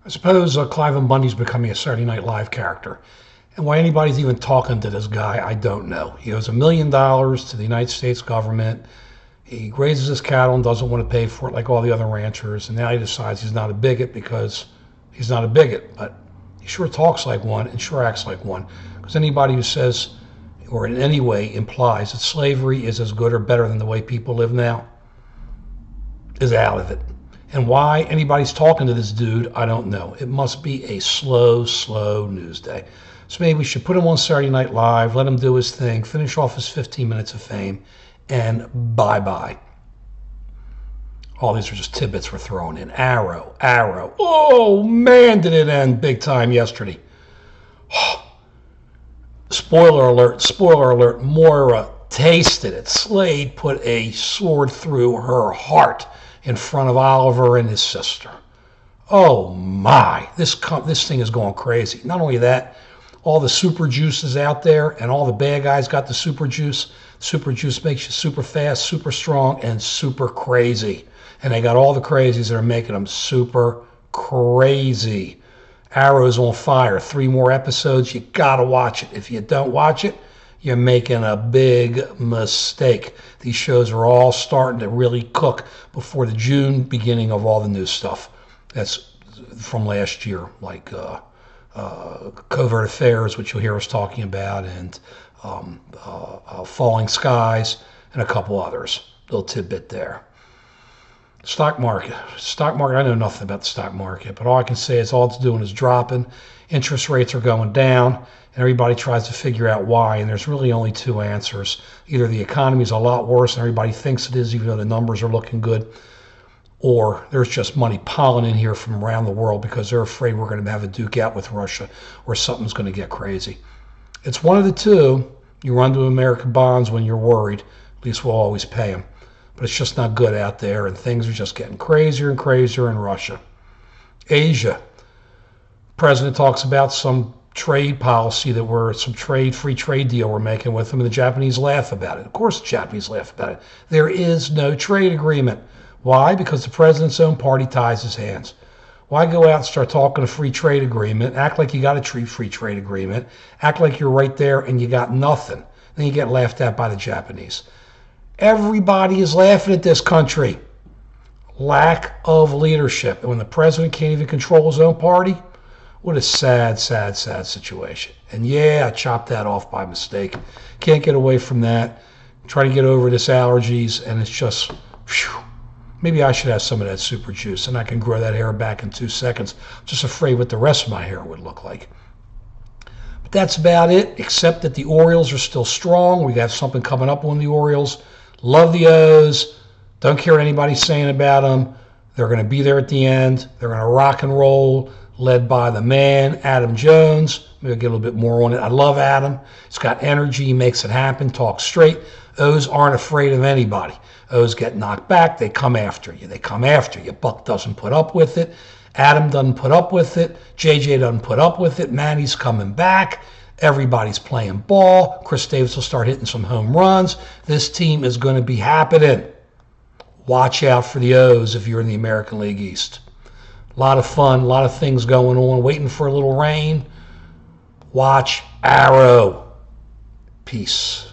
I suppose Clive Bundy's becoming a Saturday Night Live character. And why anybody's even talking to this guy, I don't know. He owes $1 million to the United States government. He raises his cattle and doesn't want to pay for it like all the other ranchers. And now he decides he's not a bigot because he's not a bigot. But he sure talks like one and sure acts like one. Because anybody who says or in any way implies that slavery is as good or better than the way people live now is out of it. And why anybody's talking to this dude, I don't know. It must be a slow news day. So maybe we should put him on Saturday Night Live, let him do his thing, finish off his 15 minutes of fame, and bye-bye. All these are just tidbits we're throwing in. Arrow. Oh, man, did it end big time yesterday. Spoiler alert, Moira tasted it. Slade put a sword through her heart in front of Oliver and his sister. Oh my, this thing is going crazy. Not only that, all the super juices out there and all the bad guys got the super juice. Super juice makes you super fast, super strong, and super crazy. And they got all the crazies that are making them super crazy. Arrow's on fire. 3 more episodes. You gotta watch it. If you don't watch it, you're making a big mistake. These shows are all starting to really cook before the June beginning of all the new stuff. That's from last year, like Covert Affairs, which you'll hear us talking about, and Falling Skies, and a couple others. Little tidbit there. Stock market, I know nothing about the stock market, but all I can say is all it's doing is dropping. Interest rates are going down, and everybody tries to figure out why, and there's really only 2 answers. Either the economy is a lot worse than everybody thinks it is, even though the numbers are looking good, or there's just money piling in here from around the world because they're afraid we're going to have a duke out with Russia or something's going to get crazy. It's one of the 2. You run to American bonds when you're worried. At least we'll always pay them. But it's just not good out there, and things are just getting crazier and crazier in Russia. Asia. President talks about some trade policy free trade deal we're making with them, and the Japanese laugh about it. Of course the Japanese laugh about it. There is no trade agreement. Why? Because the president's own party ties his hands. Why go out and start talking a free trade agreement, act like you got a free trade agreement, act like you're right there and you got nothing. Then you get laughed at by the Japanese. Everybody is laughing at this country. Lack of leadership. And when the president can't even control his own party, what a sad situation. And yeah, I chopped that off by mistake. Can't get away from that. Try to get over this allergies, and it's just, whew. Maybe I should have some of that super juice, and I can grow that hair back in 2 seconds. I'm just afraid what the rest of my hair would look like. But that's about it, except that the Orioles are still strong. We got something coming up on the Orioles. Love the O's. Don't care what anybody's saying about them. They're going to be there at the end. They're going to rock and roll, led by the man, Adam Jones. Maybe I'll get a little bit more on it. I love Adam. He's got energy. He makes it happen. Talks straight. O's aren't afraid of anybody. O's get knocked back. They come after you. Buck doesn't put up with it. Adam doesn't put up with it. JJ doesn't put up with it. Manny's coming back. Everybody's playing ball. Chris Davis will start hitting some home runs. This team is going to be happening. Watch out for the O's if you're in the American League East. A lot of fun, a lot of things going on. Waiting for a little rain. Watch Arrow. Peace.